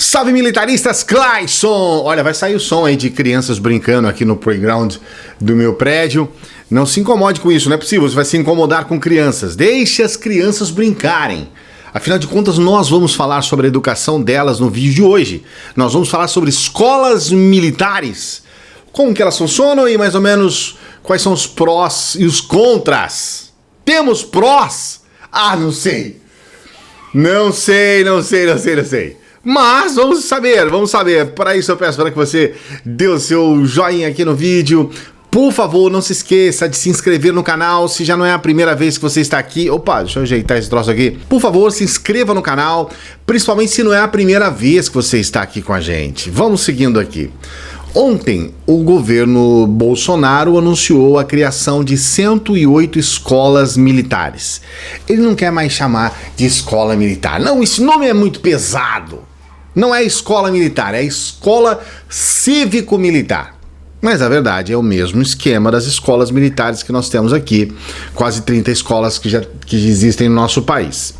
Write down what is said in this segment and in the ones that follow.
Salve militaristas, Clayson! Olha, vai sair o som aí de crianças brincando aqui no playground do meu prédio. Não se incomode com isso, não é possível, você vai se incomodar com crianças. Deixe as crianças brincarem. Afinal de contas, nós vamos falar sobre a educação delas no vídeo de hoje. Nós vamos falar sobre escolas militares. Como que elas funcionam e mais ou menos quais são os prós e os contras. Temos prós? Ah, não sei. Não sei. Mas vamos saber. Para isso eu peço para que você dê o seu joinha aqui no vídeo. Por favor, não se esqueça de se inscrever no canal, se já não é a primeira vez que você está aqui. Opa, deixa eu ajeitar esse troço aqui. Por favor, se inscreva no canal, principalmente se não é a primeira vez que você está aqui com a gente. Vamos seguindo aqui. Ontem, o governo Bolsonaro anunciou a criação de 108 escolas militares. Ele não quer mais chamar de escola militar. Não, esse nome é muito pesado. Não é escola militar, é escola cívico-militar. Mas a verdade é o mesmo esquema das escolas militares que nós temos aqui, quase 30 escolas que existem no nosso país.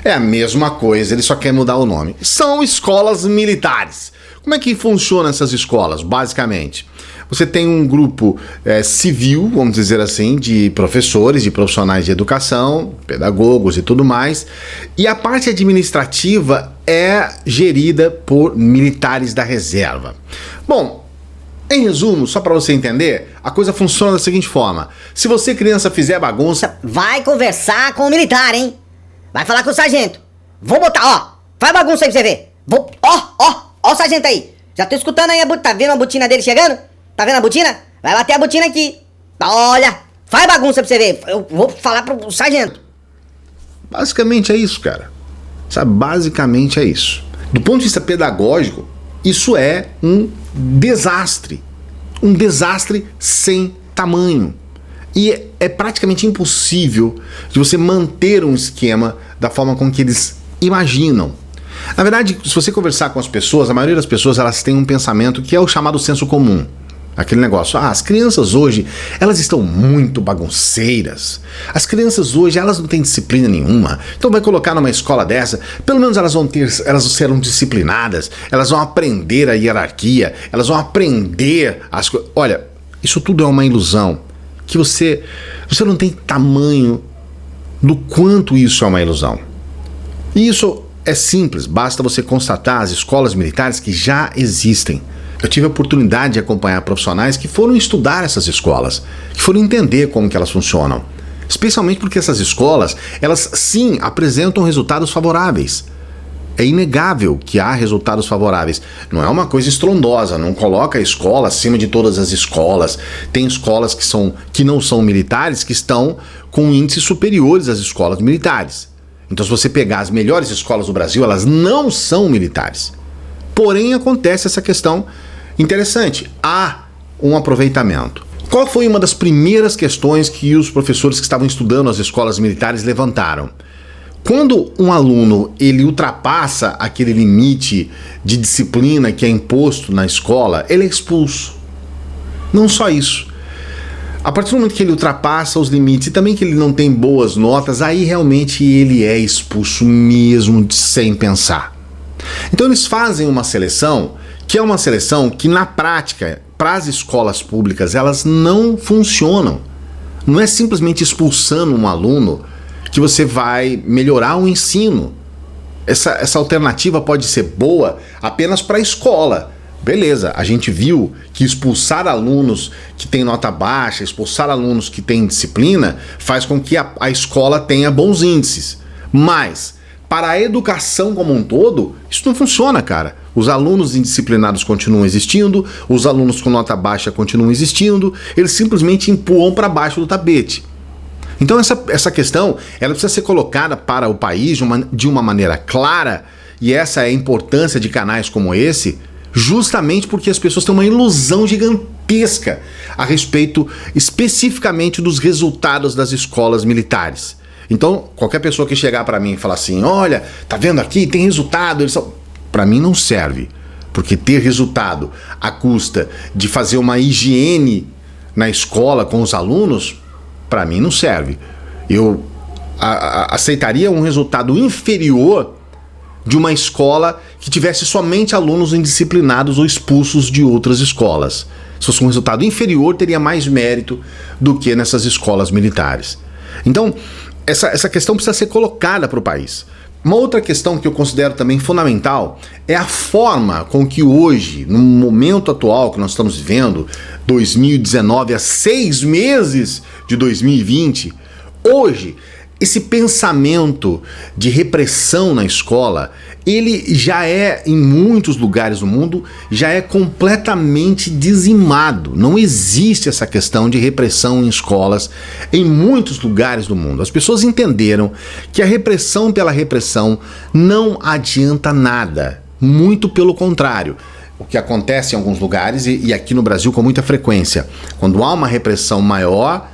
É a mesma coisa, ele só quer mudar o nome. São escolas militares. Como é que funcionam essas escolas, basicamente? Você tem um grupo civil, vamos dizer assim, de professores, de profissionais de educação, pedagogos e tudo mais, e a parte administrativa é gerida por militares da reserva. Bom, em resumo, só para você entender, a coisa funciona da seguinte forma. Se você, criança, fizer bagunça... Vai conversar com o militar, hein? Vai falar com o sargento. Vou botar, ó. Faz bagunça aí pra você ver. Ó o sargento aí. Já tô escutando aí, tá vendo a botina dele chegando? Tá vendo a botina? Vai bater a botina aqui. Olha, faz bagunça pra você ver. Eu vou falar pro sargento. Basicamente é isso, cara. Sabe, basicamente é isso. Do ponto de vista pedagógico, isso é um desastre. Um desastre sem tamanho. E é praticamente impossível de você manter um esquema da forma com que eles imaginam. Na verdade, se você conversar com as pessoas, a maioria das pessoas elas têm um pensamento que é o chamado senso comum. Aquele negócio, as crianças hoje, elas estão muito bagunceiras. As crianças hoje, elas não têm disciplina nenhuma. Então vai colocar numa escola dessa, pelo menos elas serão disciplinadas, elas vão aprender a hierarquia, elas vão aprender as coisas. Olha, isso tudo é uma ilusão, que você não tem tamanho do quanto isso é uma ilusão. E isso é simples, basta você constatar as escolas militares que já existem. Eu tive a oportunidade de acompanhar profissionais que foram estudar essas escolas, que foram entender como que elas funcionam. Especialmente porque essas escolas, elas sim apresentam resultados favoráveis. É inegável que há resultados favoráveis. Não é uma coisa estrondosa, não coloca a escola acima de todas as escolas. Tem escolas que não são militares que estão com índices superiores às escolas militares. Então, se você pegar as melhores escolas do Brasil, elas não são militares. Porém, acontece essa questão interessante. Há um aproveitamento. Qual foi uma das primeiras questões que os professores que estavam estudando as escolas militares levantaram? Quando um aluno ele ultrapassa aquele limite de disciplina que é imposto na escola, ele é expulso. Não só isso. A partir do momento que ele ultrapassa os limites e também que ele não tem boas notas, aí realmente ele é expulso mesmo sem pensar. Então eles fazem uma seleção, que é uma seleção que na prática, para as escolas públicas, elas não funcionam. Não é simplesmente expulsando um aluno que você vai melhorar o ensino. Essa alternativa pode ser boa apenas para a escola. Beleza, a gente viu que expulsar alunos que têm nota baixa, expulsar alunos que têm disciplina, faz com que a escola tenha bons índices. Mas, para a educação como um todo, isso não funciona, cara. Os alunos indisciplinados continuam existindo, os alunos com nota baixa continuam existindo, eles simplesmente empurram para baixo do tapete. Então essa questão, ela precisa ser colocada para o país de uma maneira clara, e essa é a importância de canais como esse, justamente porque as pessoas têm uma ilusão gigantesca a respeito especificamente dos resultados das escolas militares. Então, qualquer pessoa que chegar para mim e falar assim, olha, tá vendo aqui, tem resultado, para mim não serve, porque ter resultado à custa de fazer uma higiene na escola com os alunos, para mim não serve. Eu aceitaria um resultado inferior de uma escola que tivesse somente alunos indisciplinados ou expulsos de outras escolas. Se fosse um resultado inferior, teria mais mérito do que nessas escolas militares. Então, essa questão precisa ser colocada para o país. Uma outra questão que eu considero também fundamental é a forma com que hoje, no momento atual que nós estamos vivendo, 2019, a 6 meses de 2020, hoje, esse pensamento de repressão na escola, ele já é, em muitos lugares do mundo, já é completamente dizimado. Não existe essa questão de repressão em escolas em muitos lugares do mundo. As pessoas entenderam que a repressão pela repressão não adianta nada. Muito pelo contrário. O que acontece em alguns lugares, e aqui no Brasil com muita frequência, quando há uma repressão maior,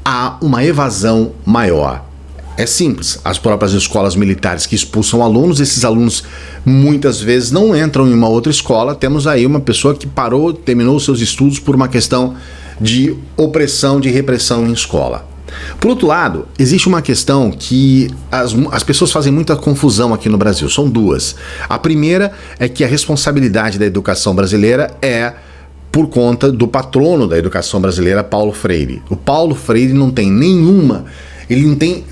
há uma evasão maior. É simples, as próprias escolas militares que expulsam alunos, esses alunos muitas vezes não entram em uma outra escola. Temos aí uma pessoa que terminou seus estudos por uma questão de opressão, de repressão em escola. Por outro lado, existe uma questão que as pessoas fazem muita confusão aqui no Brasil, são duas. A primeira é que a responsabilidade da educação brasileira é por conta do patrono da educação brasileira, Paulo Freire. O Paulo Freire não tem nenhuma... Ele não tem,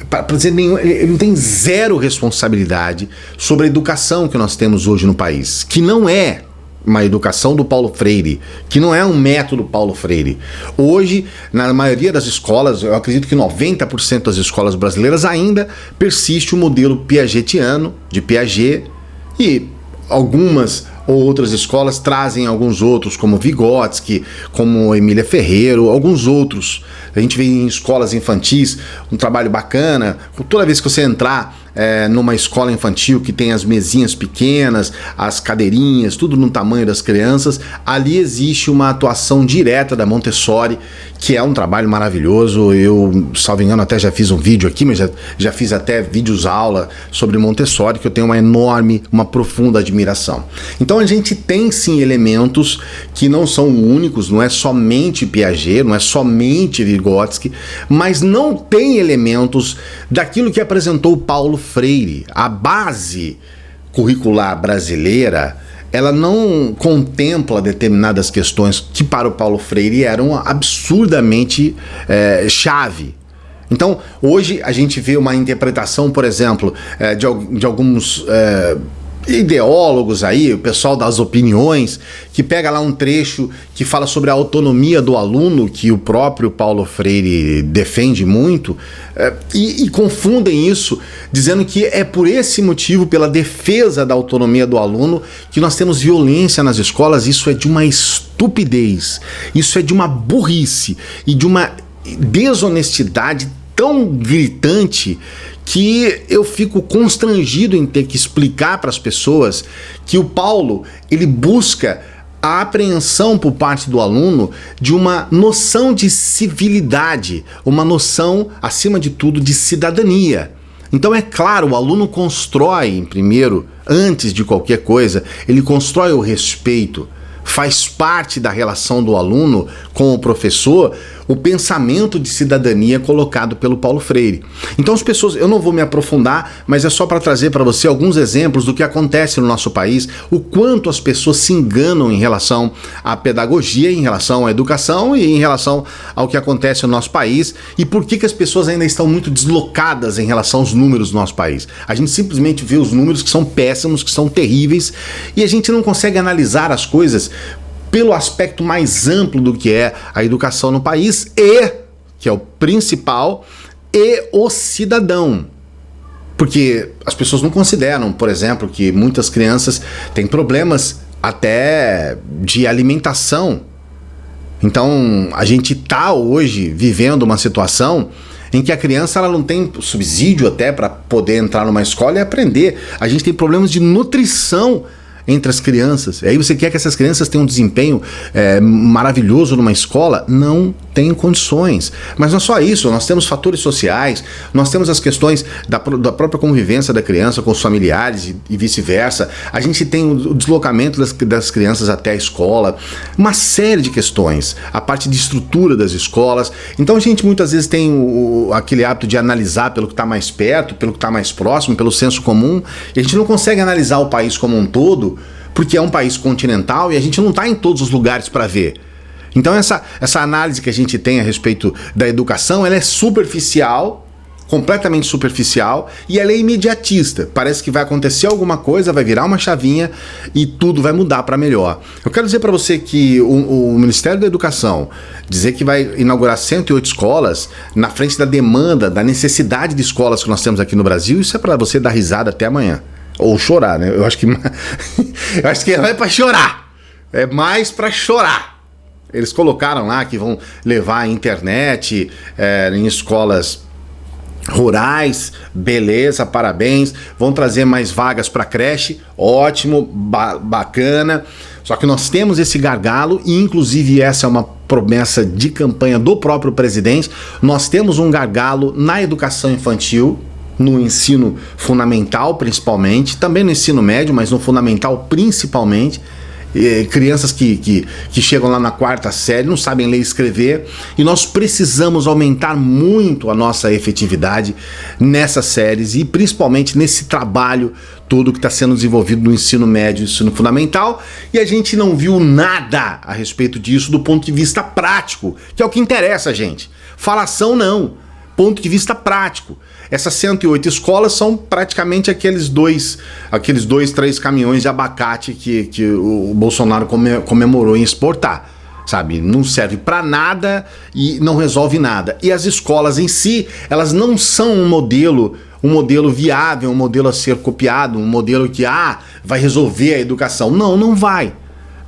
ele não tem zero responsabilidade sobre a educação que nós temos hoje no país, que não é uma educação do Paulo Freire, que não é um método Paulo Freire. Hoje, na maioria das escolas, eu acredito que 90% das escolas brasileiras ainda persiste o modelo piagetiano, de Piaget, e algumas ou outras escolas trazem alguns outros, como Vygotsky, como Emília Ferreiro, alguns outros. A gente vê em escolas infantis um trabalho bacana. Toda vez que você entrar numa escola infantil que tem as mesinhas pequenas, as cadeirinhas, tudo no tamanho das crianças, ali existe uma atuação direta da Montessori, que é um trabalho maravilhoso. Eu, salvo engano, até já fiz um vídeo aqui, mas já fiz até vídeos aula sobre Montessori, que eu tenho uma profunda admiração. Então a gente tem sim elementos que não são únicos, não é somente Piaget, não é somente Vygotsky, mas não tem elementos daquilo que apresentou o Paulo Freire. A base curricular brasileira, ela não contempla determinadas questões que para o Paulo Freire eram absurdamente chave. Então, hoje a gente vê uma interpretação, por exemplo, de alguns ideólogos aí, o pessoal das opiniões, que pega lá um trecho que fala sobre a autonomia do aluno, que o próprio Paulo Freire defende muito, e confundem isso, dizendo que é por esse motivo, pela defesa da autonomia do aluno, que nós temos violência nas escolas. Isso é de uma estupidez, isso é de uma burrice e de uma desonestidade tão gritante que eu fico constrangido em ter que explicar para as pessoas que o Paulo, ele busca a apreensão por parte do aluno de uma noção de civilidade, uma noção, acima de tudo, de cidadania. Então é claro, o aluno constrói, primeiro, antes de qualquer coisa, ele constrói o respeito. Faz parte da relação do aluno com o professor o pensamento de cidadania colocado pelo Paulo Freire. Então as pessoas, eu não vou me aprofundar, mas é só para trazer para você alguns exemplos do que acontece no nosso país, o quanto as pessoas se enganam em relação à pedagogia, em relação à educação e em relação ao que acontece no nosso país, e por que as pessoas ainda estão muito deslocadas em relação aos números do nosso país. A gente simplesmente vê os números que são péssimos, que são terríveis, e a gente não consegue analisar as coisas pelo aspecto mais amplo do que é a educação no país e, que é o principal, e o cidadão. Porque as pessoas não consideram, por exemplo, que muitas crianças têm problemas até de alimentação. Então, a gente está hoje vivendo uma situação em que a criança ela não tem subsídio até para poder entrar numa escola e aprender. A gente tem problemas de nutrição entre as crianças. E aí você quer que essas crianças tenham um desempenho maravilhoso numa escola? Não tem condições. Mas não é só isso, nós temos fatores sociais, nós temos as questões da própria convivência da criança com os familiares e vice-versa. A gente tem o deslocamento das crianças até a escola, uma série de questões, a parte de estrutura das escolas. Então a gente muitas vezes tem aquele hábito de analisar pelo que está mais perto, pelo que está mais próximo, pelo senso comum, e a gente não consegue analisar o país como um todo, porque é um país continental e a gente não está em todos os lugares para ver. Então essa análise que a gente tem a respeito da educação, ela é superficial, completamente superficial, e ela é imediatista. Parece que vai acontecer alguma coisa, vai virar uma chavinha e tudo vai mudar para melhor. Eu quero dizer para você que o Ministério da Educação dizer que vai inaugurar 108 escolas na frente da demanda, da necessidade de escolas que nós temos aqui no Brasil, isso é para você dar risada até amanhã. Ou chorar, né? Eu acho que não é pra chorar. É mais pra chorar. Eles colocaram lá que vão levar a internet em escolas rurais, beleza, parabéns. Vão trazer mais vagas para creche, ótimo, bacana. Só que nós temos esse gargalo e inclusive essa é uma promessa de campanha do próprio presidente. Nós temos um gargalo na educação infantil, no ensino fundamental principalmente, também no ensino médio, mas no fundamental principalmente. Crianças que chegam lá na 4ª série, não sabem ler e escrever, e nós precisamos aumentar muito a nossa efetividade nessas séries e principalmente nesse trabalho todo que está sendo desenvolvido no ensino médio e ensino fundamental, e a gente não viu nada a respeito disso do ponto de vista prático, que é o que interessa, gente. Falação não, ponto de vista prático. Essas 108 escolas são praticamente aqueles 3 caminhões de abacate que o Bolsonaro comemorou em exportar, sabe? Não serve para nada e não resolve nada. E as escolas em si, elas não são um modelo viável, um modelo a ser copiado, um modelo que vai resolver a educação. Não vai.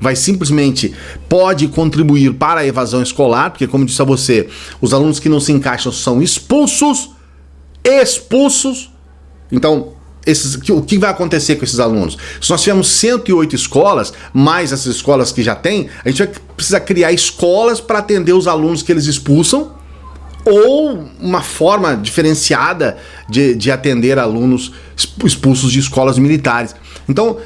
Vai simplesmente, pode contribuir para a evasão escolar, porque como disse a você, os alunos que não se encaixam são expulsos. Então, o que vai acontecer com esses alunos? Se nós tivermos 108 escolas, mais essas escolas que já tem, a gente vai precisar criar escolas para atender os alunos que eles expulsam, ou uma forma diferenciada de atender alunos expulsos de escolas militares. Então,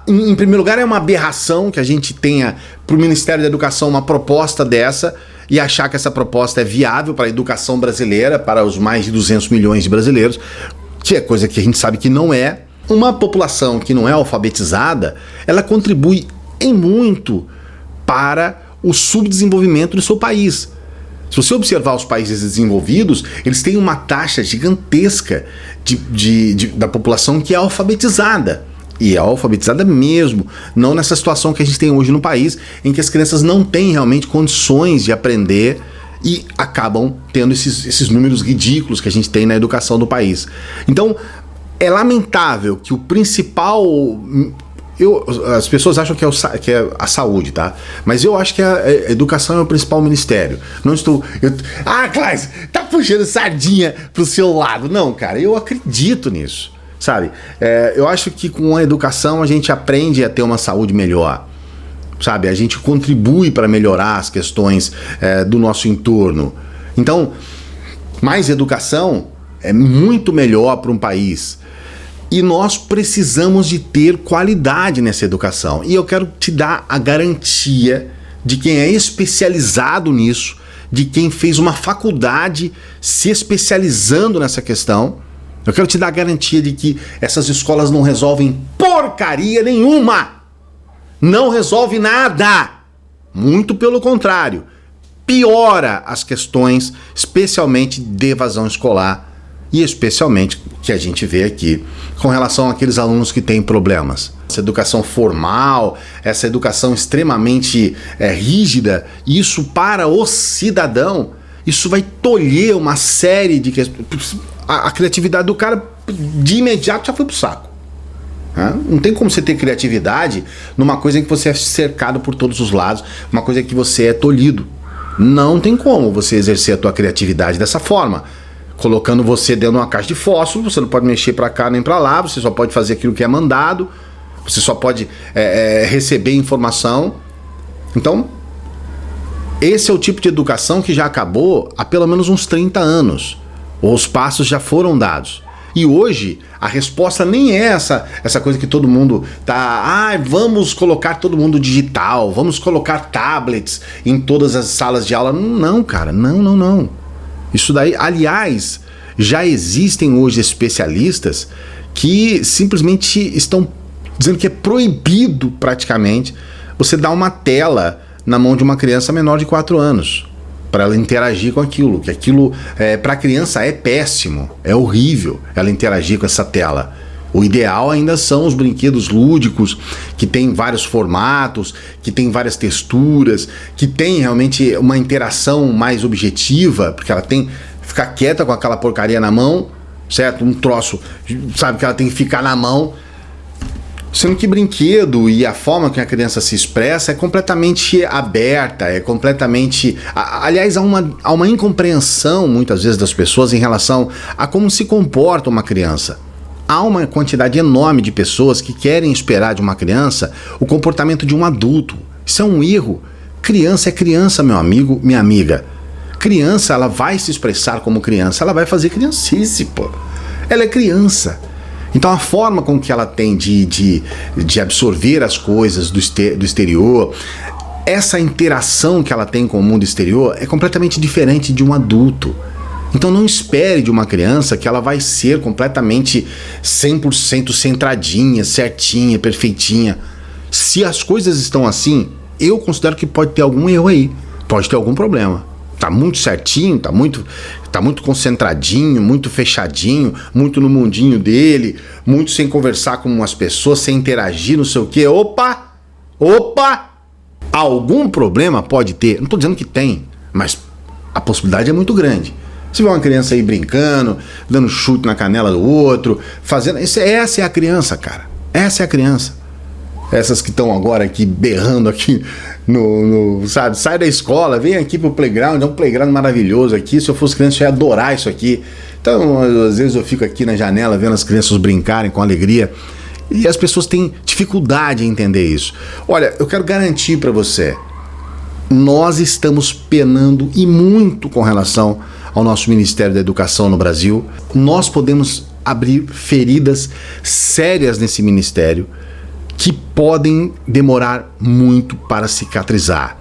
em primeiro lugar, é uma aberração que a gente tenha para o Ministério da Educação uma proposta dessa e achar que essa proposta é viável para a educação brasileira, para os mais de 200 milhões de brasileiros, que é coisa que a gente sabe que não é. Uma população que não é alfabetizada, ela contribui em muito para o subdesenvolvimento do seu país. Se você observar os países desenvolvidos, eles têm uma taxa gigantesca da população que é alfabetizada. E é alfabetizada mesmo, não nessa situação que a gente tem hoje no país, em que as crianças não têm realmente condições de aprender e acabam tendo esses números ridículos que a gente tem na educação do país. Então, é lamentável que o principal... as pessoas acham que é a saúde, tá? Mas eu acho que a educação é o principal ministério. Não estou... Cláudio, tá puxando sardinha pro seu lado. Não, cara, eu acredito nisso. Sabe, eu acho que com a educação a gente aprende a ter uma saúde melhor, sabe, a gente contribui para melhorar as questões do nosso entorno. Então, mais educação é muito melhor para um país e nós precisamos de ter qualidade nessa educação. E eu quero te dar a garantia de quem é especializado nisso, de quem fez uma faculdade se especializando nessa questão. Eu quero te dar a garantia de que essas escolas não resolvem porcaria nenhuma. Não resolve nada. Muito pelo contrário. Piora as questões, especialmente de evasão escolar e especialmente que a gente vê aqui com relação àqueles alunos que têm problemas. Essa educação formal, essa educação extremamente rígida, isso para o cidadão, isso vai tolher uma série de questões. A criatividade do cara de imediato já foi pro saco. Não tem como você ter criatividade numa coisa em que você é cercado por todos os lados, uma coisa em que você é tolhido. Não tem como você exercer a tua criatividade dessa forma. Colocando você dentro de uma caixa de fósforo, você não pode mexer para cá nem para lá, você só pode fazer aquilo que é mandado. você só pode receber informação. Então, esse é o tipo de educação que já acabou há pelo menos uns 30 anos. Os passos já foram dados. E hoje, a resposta nem é essa coisa que todo mundo tá... vamos colocar todo mundo digital, vamos colocar tablets em todas as salas de aula. Não, cara, não. Isso daí, aliás, já existem hoje especialistas que simplesmente estão dizendo que é proibido praticamente você dar uma tela na mão de uma criança menor de 4 anos, para ela interagir com aquilo, que aquilo para a criança é péssimo, é horrível ela interagir com essa tela. O ideal ainda são os brinquedos lúdicos, que tem vários formatos, que tem várias texturas, que tem realmente uma interação mais objetiva, porque ela tem que ficar quieta com aquela porcaria na mão, certo? Um troço, sabe, que ela tem que ficar na mão. Sendo que brinquedo e a forma que a criança se expressa é completamente aberta, é completamente... Aliás, há uma incompreensão, muitas vezes, das pessoas em relação a como se comporta uma criança. Há uma quantidade enorme de pessoas que querem esperar de uma criança o comportamento de um adulto. Isso é um erro. Criança é criança, meu amigo, minha amiga. Criança, ela vai se expressar como criança, ela vai fazer criancice, pô. Ela é criança. Então a forma com que ela tem de absorver as coisas do exterior, essa interação que ela tem com o mundo exterior é completamente diferente de um adulto. Então não espere de uma criança que ela vai ser completamente 100% centradinha, certinha, perfeitinha. Se as coisas estão assim, eu considero que pode ter algum erro aí, pode ter algum problema. Tá muito certinho, tá muito concentradinho, muito fechadinho, muito no mundinho dele, muito sem conversar com as pessoas, sem interagir, não sei o quê. Opa! Algum problema pode ter. Não tô dizendo que tem, mas a possibilidade é muito grande. Se vê uma criança aí brincando, dando chute na canela do outro, fazendo... Essa é a criança, cara. Essa é a criança. Essas que estão agora aqui berrando aqui sabe, sai da escola, vem aqui pro playground, é um playground maravilhoso aqui. Se eu fosse criança, eu ia adorar isso aqui. Então, às vezes eu fico aqui na janela vendo as crianças brincarem com alegria. E as pessoas têm dificuldade em entender isso. Olha, eu quero garantir para você, nós estamos penando e muito com relação ao nosso Ministério da Educação no Brasil. Nós podemos abrir feridas sérias nesse ministério que podem demorar muito para cicatrizar.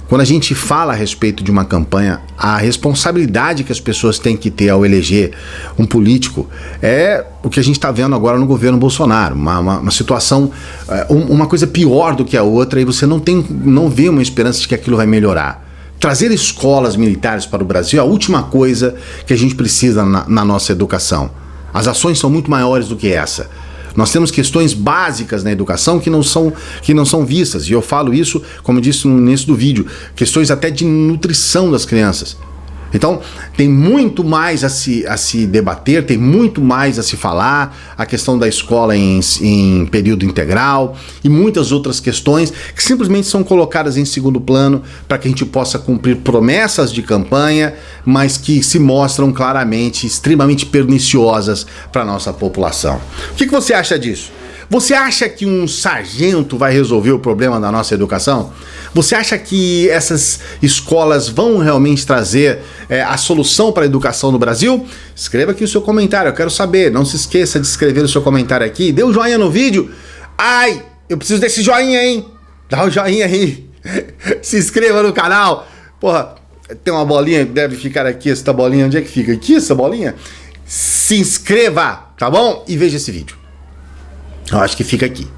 Quando a gente fala a respeito de uma campanha, a responsabilidade que as pessoas têm que ter ao eleger um político é o que a gente está vendo agora no governo Bolsonaro, uma situação, uma coisa pior do que a outra, e você não vê uma esperança de que aquilo vai melhorar. Trazer escolas militares para o Brasil é a última coisa que a gente precisa na nossa educação. As ações são muito maiores do que essa. Nós temos questões básicas na educação que não são vistas, e eu falo isso, como eu disse no início do vídeo, questões até de nutrição das crianças. Então, tem muito mais a se debater, tem muito mais a se falar, a questão da escola em período integral e muitas outras questões que simplesmente são colocadas em segundo plano para que a gente possa cumprir promessas de campanha, mas que se mostram claramente extremamente perniciosas para a nossa população. O que você acha disso? Você acha que um sargento vai resolver o problema da nossa educação? Você acha que essas escolas vão realmente trazer a solução para a educação no Brasil? Escreva aqui o seu comentário, eu quero saber. Não se esqueça de escrever o seu comentário aqui. Dê um joinha no vídeo. Ai, eu preciso desse joinha, hein? Dá um joinha aí. Se inscreva no canal. Porra, tem uma bolinha que deve ficar aqui. Essa bolinha, onde é que fica? Aqui, essa bolinha? Se inscreva, tá bom? E veja esse vídeo. Eu acho que fica aqui.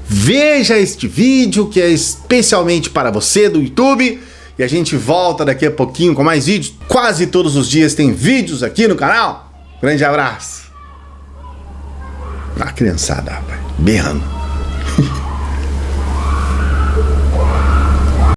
Veja este vídeo que é especialmente para você do YouTube. E a gente volta daqui a pouquinho com mais vídeos. Quase todos os dias tem vídeos aqui no canal. Grande abraço. A criançada, rapaz, berrando.